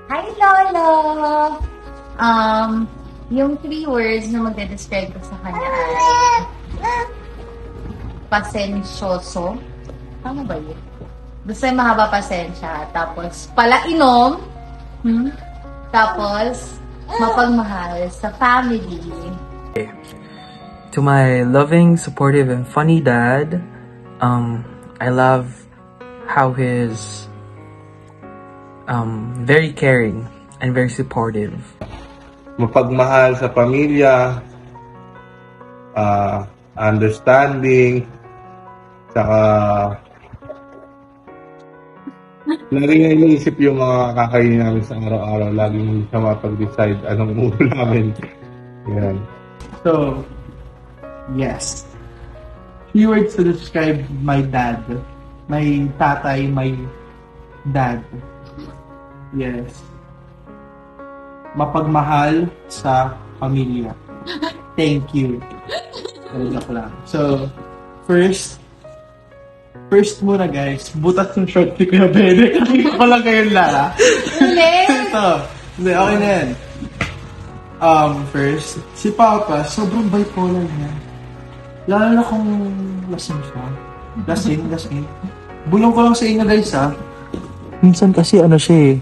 Hi, Lolo! Um, yung three words na magde-describe ko sa kanya ay pasensyoso. Tama ba yun? Gusto yung mahaba pasensya. Tapos, palainom. Hmm? Tapos, mapagmahal sa family. To my loving, supportive, and funny dad, I love how he's very caring and very supportive. Mapagmahal sa pamilya, understanding, saka lagi niya iniisip yung mga kakainin namin sa araw-araw. Lagi hindi siya mapag-decide anong ulo namin. Yan. So, yes. Few words to describe my dad. My tatay, my dad. Yes. Mapagmahal sa pamilya. Thank you. Joke lang. So, first muna guys, butas yung short ni Kuya Bede. Kanina ko lang kayo la. Ito. Hindi, okay na yan. First, si Papa, sobrang bipolar niya. Lalo na kung lasing siya. Lasing. Bulong ko lang sa inyo guys ha. Minsan kasi ano siya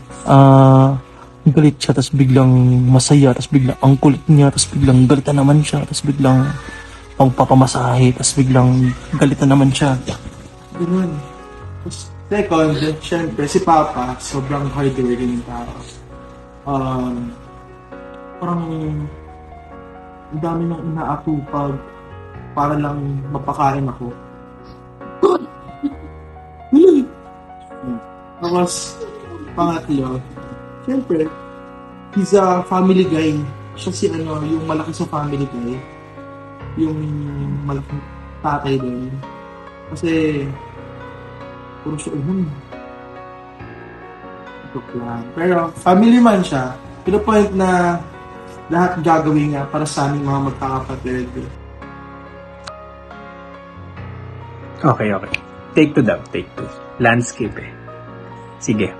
galit siya, tapos biglang masaya, tapos biglang ang kulit niya, tapos biglang galit na naman siya, tapos biglang pangpapamasahe, tapos biglang galit na naman siya. Ganun. Tapos, second, syempre, si Papa, sobrang hardworking tao. Parang ang dami nang inaatupag para lang mapakain ako. Tapos, pangatlo, syempre, he's a family guy. Siya si yung malaki sa family guy. Yung malaking tatay din. Kasi, puro siya joke lang. Pero, family man siya. To the point na lahat gagawin niya para sa aming mga magkakapatid. Okay. Take two daw, take two. Landscape Sige.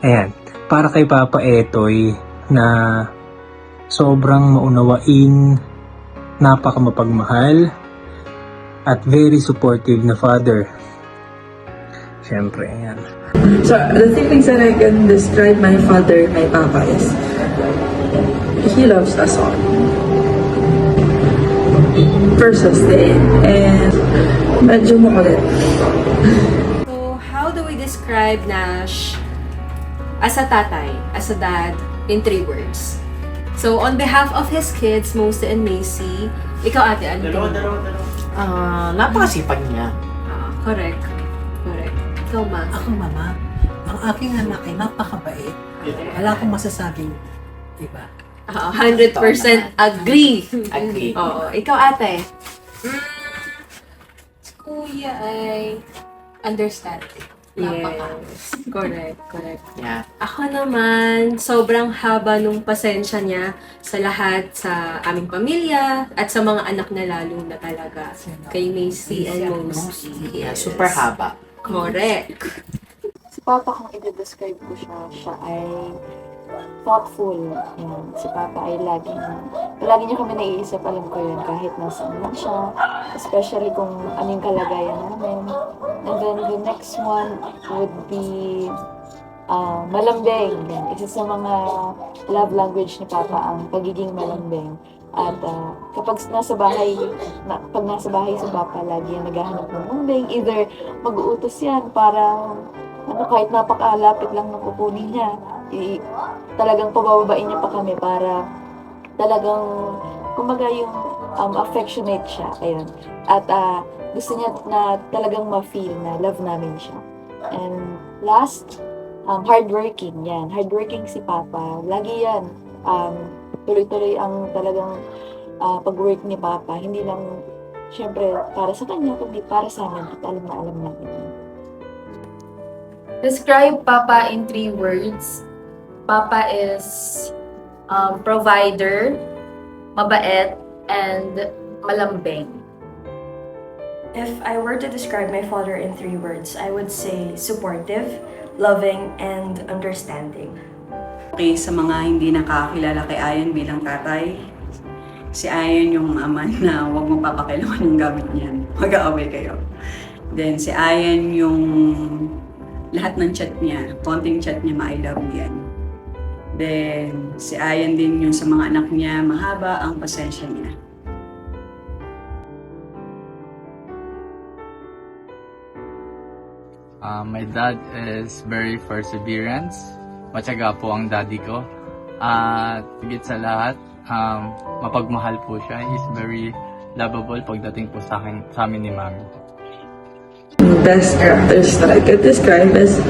Ayan. Para kay Papa Etoy na sobrang maunawain, napakamapagmahal, at very supportive na father. Siyempre, ayan. So, the things that I can describe my father, my papa is, he loves us all. First sustain, and medyo makulit. So, how do we describe Nash as a tatay, as a dad, in 3 words? So, on behalf of his kids, Mose and Macy, ikaw ate, ano Napakasipag niya. Correct. Ikaw, ma. Ako, mama, ang aking anak ay napakabait. Wala akong masasabing iba. 100% agree. Agree. Oo. Ikaw, ate. Si Kuya ay understanding. Yes. Correct. Yeah. Ako naman, sobrang haba nung pasensya niya sa lahat sa aming pamilya at sa mga anak na lalo na talaga. Kay Macy and Mose. Yeah, super haba. Correct. Si Papa, kung i-describe ko siya ay thoughtful. Yan. Si Papa ay lagi niya kami naiisip, alam ko yun, kahit nasaan man siya. Especially kung ano yung kalagayan namin. And then the next one would be malambing. Yan. Isa sa mga love language ni Papa ang pagiging malambing. At kapag nasa bahay si Papa, lagi yan naghahanap ng lambing. Either mag-uutos yan para kahit napakalapit lang ng kukunin niya, talagang pabababain niya pa kami para talagang kumaga yung affectionate siya. Ayun. At gusto niya na talagang ma-feel na love namin siya. And last, hardworking. Yan. Hardworking si Papa. Lagi yan. Tuloy-tuloy ang talagang pag-work ni Papa. Hindi lang, syempre, para sa kanya, kundi para sa amin. At alam na alam natin yan. Describe Papa in 3 words. Papa is provider, mabait, and malambing. If I were to describe my father in 3 words, I would say supportive, loving, and understanding. Okay, sa mga hindi nakakilala kay Ayan bilang tatay, si Ayan yung ama na huwag mo papakilaman yung gamit niyan. Mag-aaway kayo. Then si Ayan yung lahat ng chat niya, konting chat niya, I love you yan. Then si Ayan din yung sa mga anak niya, mahaba ang pasensya niya. My dad is very perseverance. Matyaga po ang daddy ko. At higit sa lahat, mapagmahal po siya. He's very lovable pagdating po sa amin ni Mami. Best characters that I could describe as,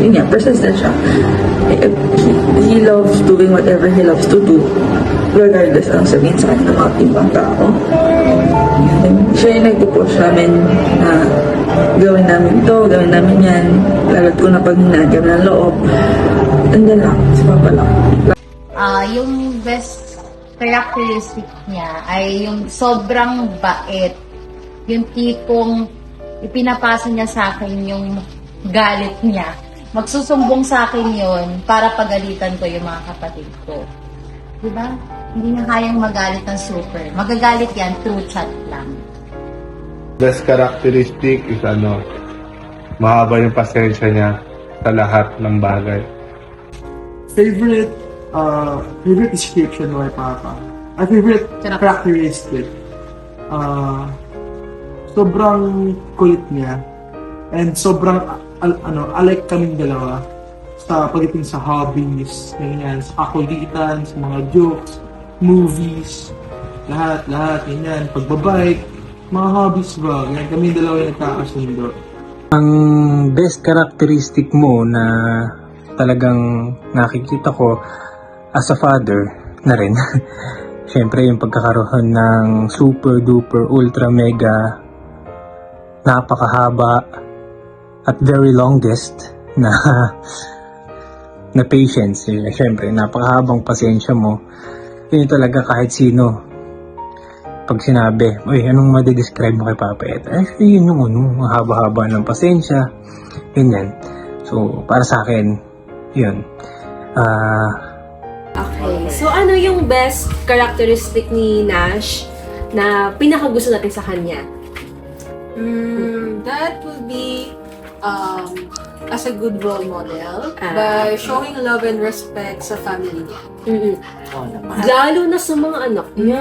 yun nga, persistent siya. He loves doing whatever he loves to do, regardless ang sabihin sa kanya ng mga ibang tao. Siya yung nagpo-push namin na gawin namin to, gawin namin yan. Lalo't ko na pag hinagam ng loob. Andyan lang, si Papa lang. Yung best characteristic niya ay yung sobrang bait. Yung tipong ipinapasa niya sa akin yung galit niya. Magsusumbong sa akin yon para pagalitan ko yung mga kapatid ko. Diba? Hindi niya kayang magalit ng super. Magagalit yan through chat lang. Best characteristic is mahaba yung pasensya niya sa lahat ng bagay. Favorite description by Papa. Favorite characteristic. Sobrang kulit niya. And sobrang, alike kaming dalawa. Sa pagdating sa hobbies, ganyan, sa kakulitan, sa mga jokes, movies, lahat, ganyan, pagbabike, mga hobbies ba, ganyan, kami dalawa yung nagkakasundo. Ang best characteristic mo na talagang nakikita ko as a father na rin, syempre yung pagkakaroon ng super duper ultra mega napakahaba at very longest na patience. Syempre, napakahabang pasensya mo. Yun talaga kahit sino. Pag sinabi, uy, anong madidescribe mo kay Papa Ed? Actually, yun yung haba-haba ng pasensya. Ganyan. So, para sa akin, yun. Okay. So, ano yung best characteristic ni Nash na pinakagusto natin sa kanya? That would be as a good role model by showing love and respect sa family niya. Lalo na sa mga anak niya.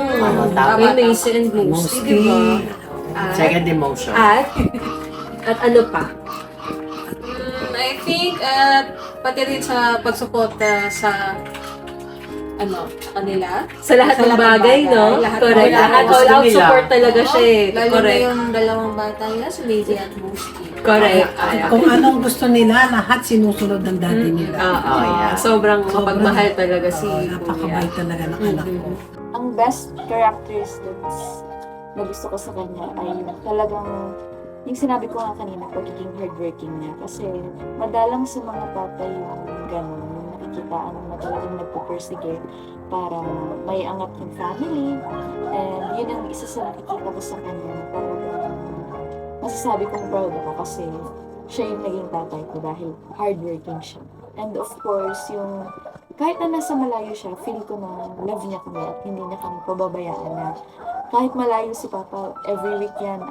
Kay Macy and Mosty, di ba? Second emotion. At ano pa? I think pati rin sa pagsuporta sa kanila. Sa lahat ng bagay, no? Correct. All-out support talaga siya eh. Lalo na yung dalawang bata niya, si Macy at Mosty. Correct. Kung anong gusto nila, lahat sinusunod ng daddy nila. Sobrang mapagmahal talaga si Napakabait talaga ng anak ko. Ang best characteristics na gusto ko sa kanya ay talagang yung sinabi ko nga kanina, pagiging hardworking niya. Kasi madalang sa mga tatay yung gano'n, yung nakikitaan na talagang nagpupursige para may angat yung family. And yun ang isa sa nakikita ko sa kanya na talagang masasabi kong proud ako kasi siya yung naging tatay ko dahil hardworking siya. And of course, yung kahit na nasa malayo siya, feel ko na love niya kami at hindi niya kami pababayaan na kahit malayo si Papa, every week yan,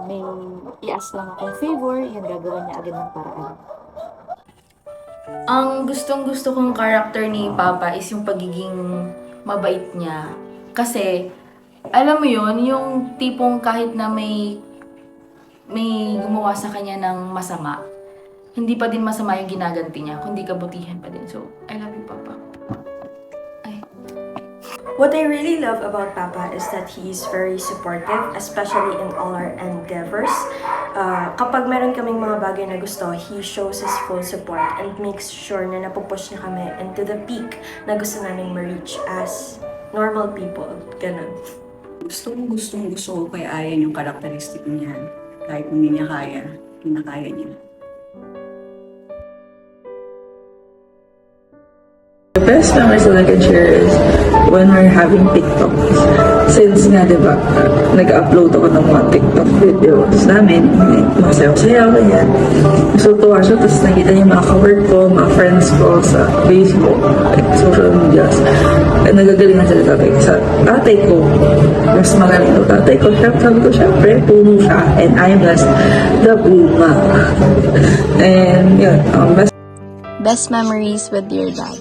may i-ask lang akong favor, yan gagawa niya agad ng paraan. Ang gustong-gusto kong character ni Papa is yung pagiging mabait niya. Kasi, alam mo yun, yung tipong kahit na may gumawa sa kanya ng masama, hindi pa din masama yung ginaganti niya, kundi kabutihan pa din. So, I love you, Papa. What I really love about Papa is that he is very supportive, especially in all our endeavors. Kapag meron kaming mga bagay na gusto, he shows his full support and makes sure na napupush niya kami into the peak na gusto namin ma-reach as normal people. Ganun. Gusto ko kay Ayan yung karakteristik niya. Kahit hindi niya kaya, kinakaya niya. best memories that I can share is when we're having TikToks. Since nga, di ba, nag-upload ako ng mga TikTok videos namin, masayaw-sayaw, ganyan. So, tuwa siya, tapos nakita niya mga ka-work ko, mga friends ko sa Facebook, like, social media. At nagagalingan sila sabi sa tatay ko. Mas magaling daw tatay ko. Sabi ko, syempre, puno siya. And I am just the bunga. And yun, Best memories with your dad.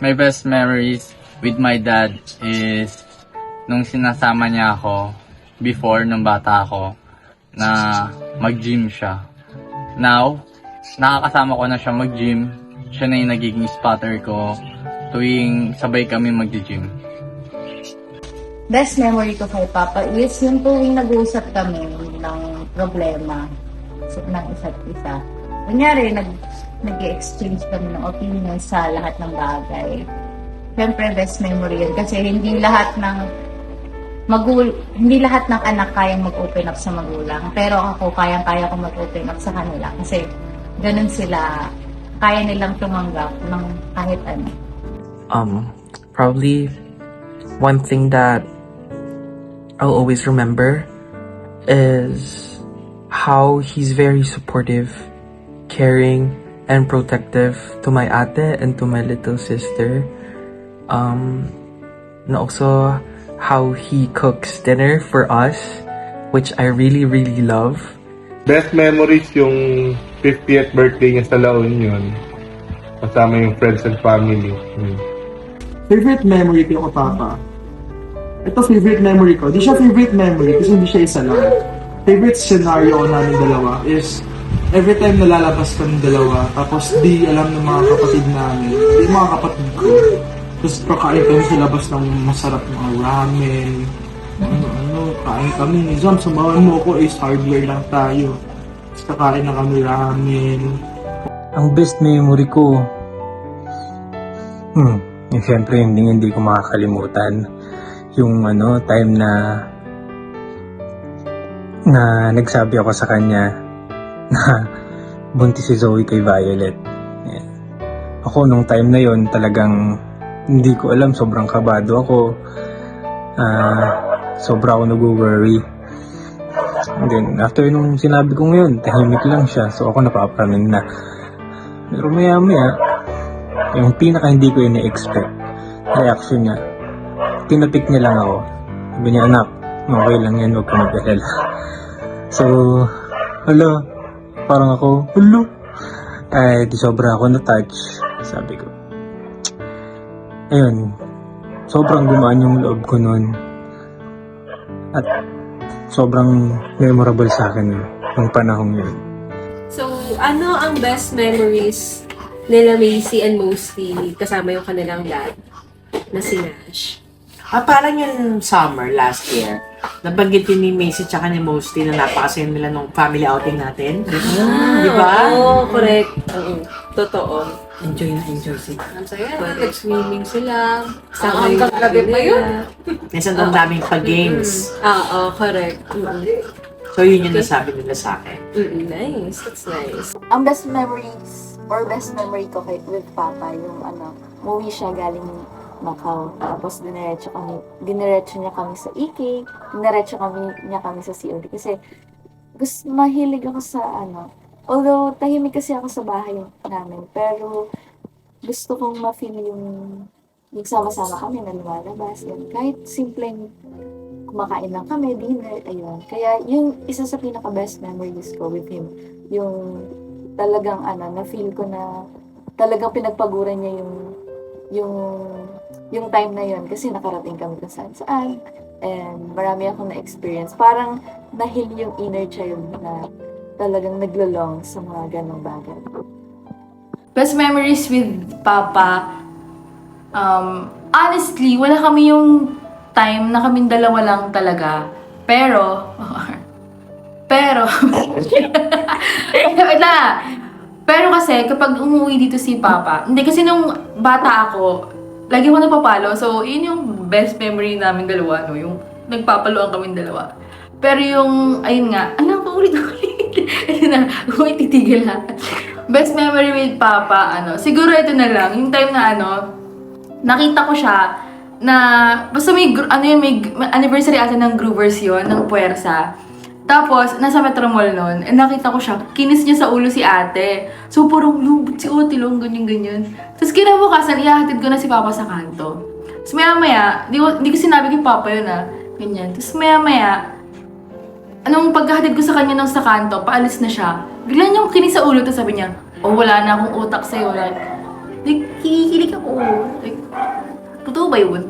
My best memories with my dad is nung sinasama niya ako before nung bata ako na mag-gym siya. Now, nakakasama ko na siya mag-gym. Siya na yung nagiging spotter ko tuwing sabay kami mag-gym. Best memory ko kay Papa is yung tuwing nag-uusap kami ng problema ng isa't isa. Kunyari, nag-exchange kami ng opinion sa lahat ng bagay. Siyempre, best memory yun. Kasi hindi lahat ng anak kayang mag-open up sa magulang. Pero ako, kayang-kaya ko mag-open up sa kanila. Kasi ganun sila, kaya nilang tumanggap ng kahit ano. Probably one thing that I'll always remember is how he's very supportive, caring, and protective to my ate and to my little sister. And also how he cooks dinner for us, which I really, really love. Best memories yung 50th birthday niya sa La Union. Kasama yung friends and family. Favorite memory ko Papa. Ito favorite memory ko. Di siya favorite memory kasi hindi siya isa lang. Favorite scenario ko namin dalawa is every time nalalabas kami dalawa, tapos di alam ng mga kapatid namin, di mga kapatid ko. Tapos kakain kami sa labas ng masarap na ramen. Kain kami. Jam, samahan mo ko is hardware lang tayo. Tapos kakain na kami ramen. Ang best memory ko, yung syempre hindi ko makakalimutan. Yung time na nagsabi ako sa kanya na buntis si Zoe kay Violet. Yeah. Ako nung time na yon talagang hindi ko alam, sobrang kabado ako. Sobra ako nag-worry. And then after nung sinabi ko ngayon, tahimik lang siya. So ako napapraning na. Pero maya-maya, yung pinaka hindi ko ini-expect reaction niya, tinapik niya lang ako. Sabi niya, anak, okay lang yan, huwag ka mag-alala. So, parang ako, di sobra ako na-touch. Sabi ko, ayun, sobrang gumaan yung loob ko nun. At sobrang memorable sa akin yung panahong yun. So, ano ang best memories nila Macy and Mosty kasama yung kanilang dad na si Nash? Parang yung summer last year. Nabanggit yun ni Macy tsaka ni Mosty na napakasaya nila nung family outing natin. Di ba? Oo, correct. Totoo. Enjoy na enjoy sila. Ang saya, nag-swimming sila. Hanggang gabi pa yun. Kasi ang daming pa-games. Oo, correct. So yun yung nasabi nila sa akin. Nice. That's nice. Ang best memories or best memory ko with Papa, yung umuwi siya galing Macau. Tapos diniretso niya kami sa EK, diniretso niya kami sa COD. Kasi mahilig ako sa although tahimik kasi ako sa bahay namin, pero gusto kong ma-feel yung sama-sama kami na lumalabas. Kahit simpleng kumakain lang kami, dinner, ayun. Kaya yung isa sa pinaka-best memories ko with him, yung talagang na-feel ko na talagang pinagpaguran niya yung time na yun kasi nakarating kami kung saan and marami akong na-experience. Parang nahil yung inner child na talagang naglolong sa mga ganong bagay. Best memories with Papa, honestly, wala kami yung time na kaming dalawa lang talaga. Pero, pero kasi kapag umuwi dito si Papa, hindi kasi nung bata ako, lagi ko napapalo. So, yun yung best memory namin dalawa, no? Yung nagpapaluan kaming dalawa. Pero yung, ayun nga, paulit-ulit. Ayun na, titigil na. best memory with Papa, siguro ito na lang, yung time na nakita ko siya, na, basta may anniversary ata ng Groovers yun, ng Puwersa. Tapos, nasa Metro Mall nun, nakita ko siya, kinis niya sa ulo si ate. So, parang, lubot si Ate lang, ganyan-ganyan. Tapos, kinabukasan, ihahatid ko na si Papa sa kanto. Tapos, maya-maya, di ko sinabi kay Papa yun, ganyan. Tapos, maya-maya, anong pagkahatid ko sa kanya ng sa kanto, paalis na siya. Bigla niyang kinis sa ulo, tapos sabi niya, wala na akong utak sa'yo. Like, kikikilig ako. Like, totoo ba yun?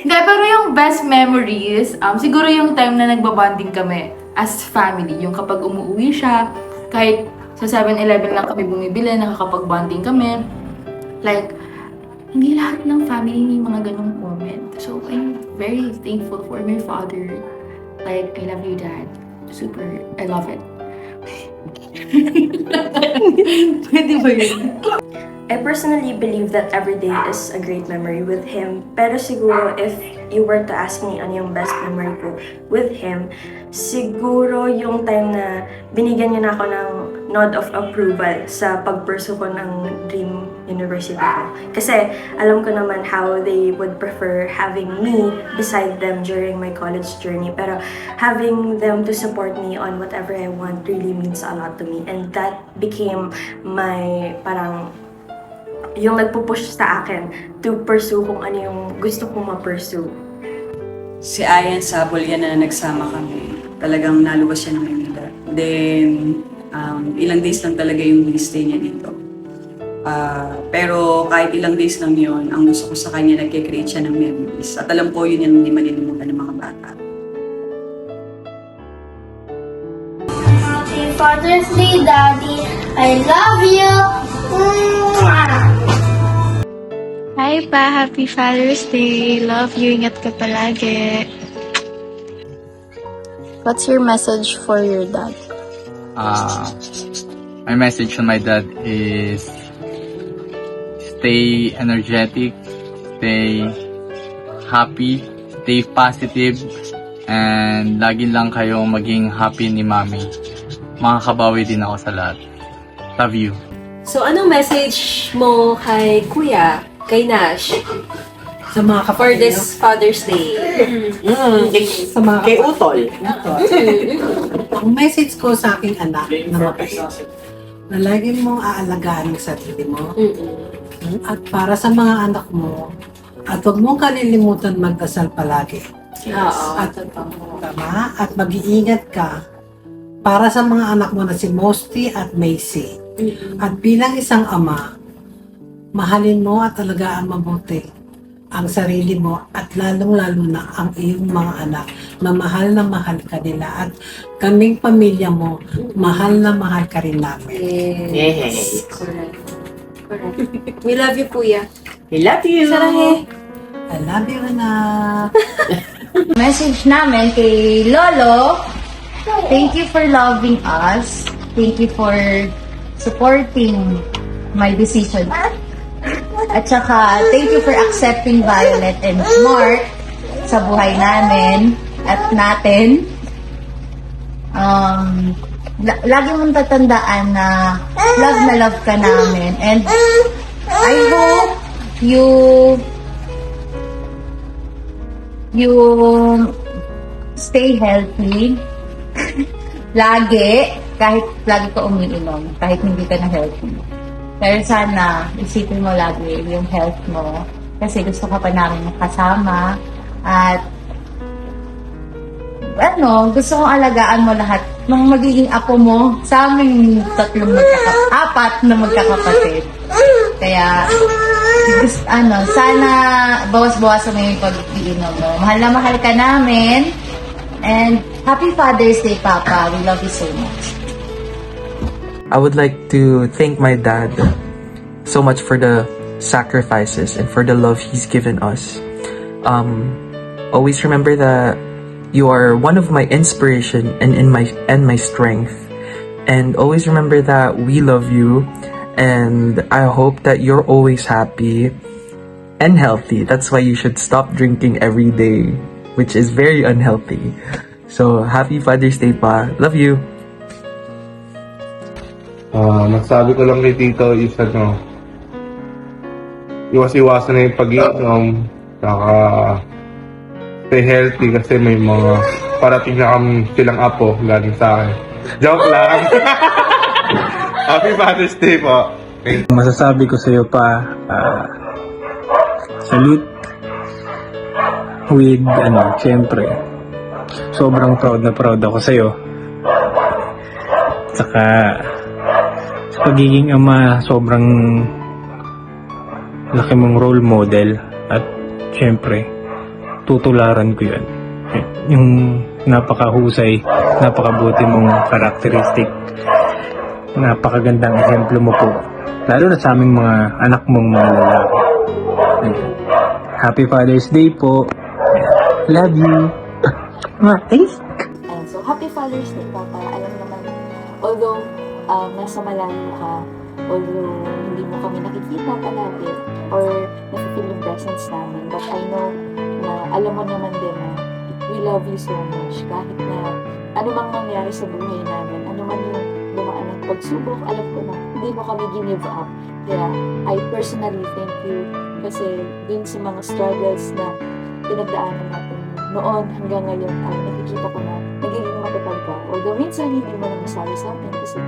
Hindi, pero yung best memories, siguro yung time na nagbabanding kami as family. Yung kapag umuwi siya, kahit sa 7-Eleven lang kami bumibili, nakakapag-bonding kami. Like, hindi lahat ng family may mga ganong moment. So, I'm very thankful for my father. Like, I love you, Dad. Super, I love it. Pwede ba yun? I personally believe that every day is a great memory with him. Pero siguro, if you were to ask me ano yung best memory ko with him, siguro yung time na binigyan niya na ako ng nod of approval sa pag-pursue ko ng dream university ko. Kasi alam ko naman how they would prefer having me beside them during my college journey. Pero having them to support me on whatever I want really means a lot to me. And that became my parang yung nagpupush sa akin to pursue kung ano yung gusto kong ma-pursue. Si Ayan Sabol yan na nagsama kami. Talagang naluwas siya ng Manila. Then, ilang days lang talaga yung stay niya dito. Pero kahit ilang days lang yun, ang gusto ko sa kanya, nagkikreate siya ng memories. At alam ko yun yung hindi malilimutan ng mga bata. Happy Father's Day, Daddy. I love you. Hi pa, Happy Father's Day. Love you, ingat ka palagi. What's your message for your dad? My message to my dad is stay energetic, stay happy, stay positive, and lagi lang kayong maging happy ni Mami. Makakabawi din ako sa lahat. Love you. So, anong message mo kay Kuya, kay Nash, Sa mga for kapatid this Father's Day? Sa mga kay Utol. Ang message ko sa aking anak na mabait, na lagi mong aalagaan ang sarili mo. At para sa mga anak mo, at huwag mong kalilimutan magdasal palagi. At, tama, at mag-iingat ka para sa mga anak mo na si Mosty at Macy. At bilang isang ama, mahalin mo at alagaan mabuti ang sarili mo at lalong-lalo na ang iyong mga anak na mahal ka nila. At kaming pamilya mo, mahal na mahal ka rin namin. Yes. Correct. We love you, Kuya. We love you! Sarahe. I love you, anak! Message namin kay Lolo, thank you for loving us. Thank you for supporting my decision. At saka, thank you for accepting Violet and Mark sa buhay namin at natin. Lagi mong tatandaan na love ka namin. And I hope you stay healthy. Lagi, kahit lagi ka umiinom, kahit hindi ka na healthy. Pero sana, isipin mo lagi yung health mo. Kasi gusto ka pa namin makasama. At, gusto kong alagaan mo lahat ng magiging apo mo sa aming apat na magkakapatid. Kaya, sana bawas-bawas mo yung pag-iinom mo. Mahal na mahal ka namin. And Happy Father's Day, Papa. We love you so much. I would like to thank my dad so much for the sacrifices and for the love he's given us. Always remember that you are one of my inspiration and my strength. And always remember that we love you, and I hope that you're always happy and healthy. That's why you should stop drinking every day, which is very unhealthy. So, Happy Father's Day, Pa. Love you. Masabi ko lang kay Tito is iwas-iwasan na yung pag-iinom, saka stay healthy kasi may mga parating na kami silang apo galing sa akin. Joke lang! Happy Father's Day po! Masasabi ko sa'yo pa, salute with, syempre, sobrang proud na proud ako sa'yo. Saka, sa pagiging ama, sobrang laki mong role model at syempre, tutularan ko yun. Yung napakahusay, napakabuti mong karakteristik, napakagandang ehemplo mo po. Lalo na sa aming mga anak mong mga lalaki. Happy Father's Day po. Love you. So, Happy Father's Day, Papa. Alam naman, although nasa malayo ka, although hindi mo kami nakikita palagi, or nafe-feel yung presence namin, but I know na alam mo naman din na we love you so much. Kahit na ano mang mangyari sa buhay namin, ano man yung dumaan ng pagsubok, alam ko na hindi mo kami give up. Kaya I personally thank you kasi dun sa mga struggles na pinagdaanan natin noon hanggang ngayon ay nakikita ko na nagiging matatag ka. Although minsan hindi mo na masabi sa akin kasi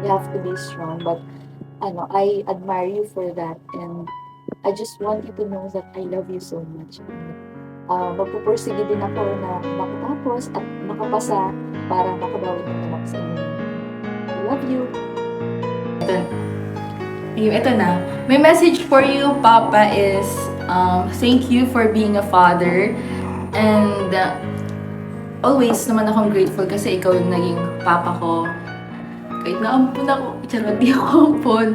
you have to be strong. But I admire you for that and I just want you to know that I love you so much. Magpupursige din ako na makatapos at makapasa para makabawi ng anak sa inyo. I love you. Ito na. My message for you, Papa, is thank you for being a father. And always naman akong grateful kasi ikaw yung naging papa ko. Kahit naampun ako, charot, di ako ampun.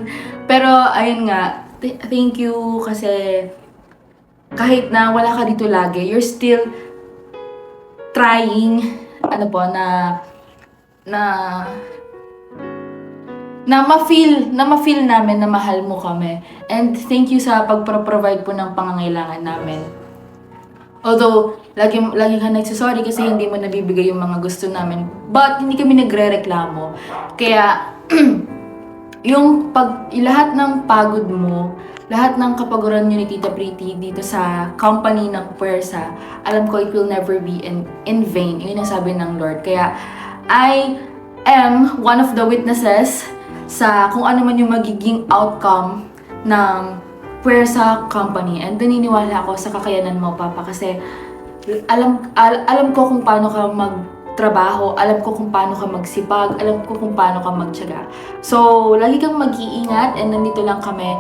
Pero ayun nga, thank you kasi kahit na wala ka dito lagi, you're still trying, na ma-feel namin na mahal mo kami. And thank you sa pagpro-provide po ng pangangailangan namin. Although, lagi ka nagsasorry kasi hindi mo nabibigay yung mga gusto namin. But, hindi kami nagre-reklamo. Kaya, lahat ng pagod mo, lahat ng kapaguran nyo ni Tita Pretty dito sa company ng Puwersa, alam ko it will never be in vain. Yun ang sabi ng Lord. Kaya, I am one of the witnesses sa kung ano man yung magiging outcome ng Puwersa Company. And naniniwala ako sa kakayanan mo, Papa, kasi alam ko kung paano ka magtrabaho, alam ko kung paano ka magsipag, alam ko kung paano ka magtiyaga. So, lagi kang mag-iingat and nandito lang kami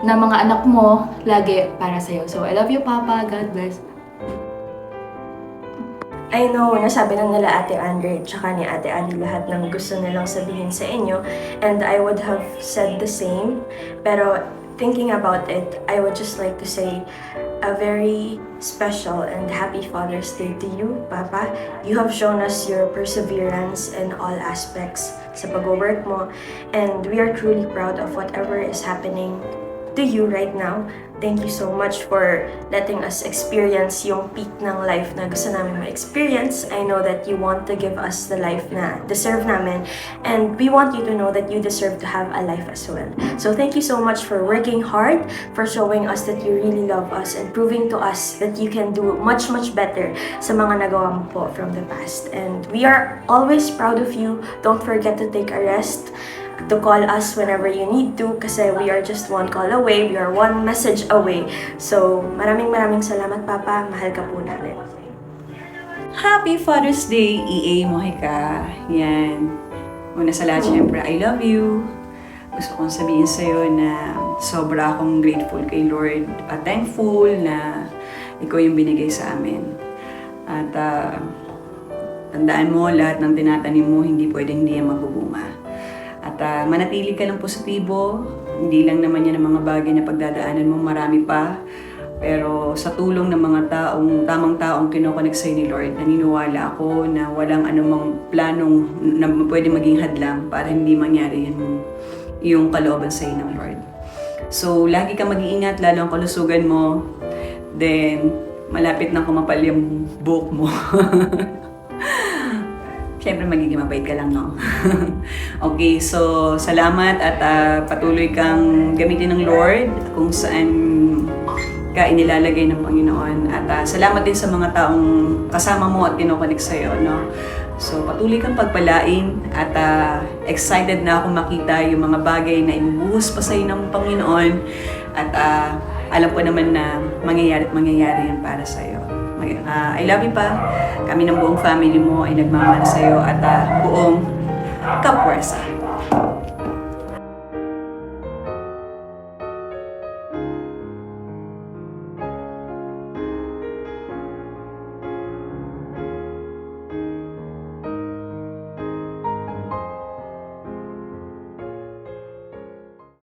na mga anak mo lagi para sa'yo. So, I love you, Papa. God bless. I know, nasabi na nila Ate Andre at saka ni Ate Ali lahat ng gusto nilang sabihin sa inyo and I would have said the same. Pero thinking about it, I would just like to say a very special and happy Father's Day to you, Papa. You have shown us your perseverance in all aspects sa pag-work mo and we are truly proud of whatever is happening to you right now. Thank you so much for letting us experience yung peak ng life na gusto namin ma-experience. I know that you want to give us the life na deserve namin and we want you to know that you deserve to have a life as well. So thank you so much for working hard, for showing us that you really love us and proving to us that you can do much, much better sa mga nagawa mo po from the past. And we are always proud of you. Don't forget to take a rest, to call us whenever you need to kasi we are just one call away, we are one message away. So, maraming salamat, Papa. Mahal ka po namin. Happy Father's Day, EA Mojica. Yan. Una sa lahat, syempre, I love you. Gusto kong sabihin sa'yo na sobra akong grateful kay Lord at thankful na ikaw yung binigay sa amin. At tandaan mo, lahat ng tinatanim mo, hindi pwedeng hindi yan mabubunga. At manatili ka lang positibo, hindi lang naman yan ang mga bagay na pagdadaanan mo, marami pa. Pero sa tulong ng mga tamang taong kinokonek sa'yo ni Lord, naniniwala ako na walang anumang planong na pwede maging hadlang para hindi mangyari yung kalooban sa'yo ng Lord. So, lagi kang mag-iingat, lalo ang kalusugan mo. Then, malapit na kumapal yung buhok mo. syempre magiging mabait ka lang, no? Okay, so salamat at patuloy kang gamitin ng Lord kung saan ka inilalagay ng Panginoon. At salamat din sa mga taong kasama mo at kinokonek sa'yo, no? So patuloy kang pagpalain at excited na ako makita yung mga bagay na inubuhos pa sa'yo ng Panginoon. At alam ko naman na mangyayari yan para sa'yo. I love you pa. Kami ng buong family mo ay nagmamahal sa'yo at buong kapuwersa.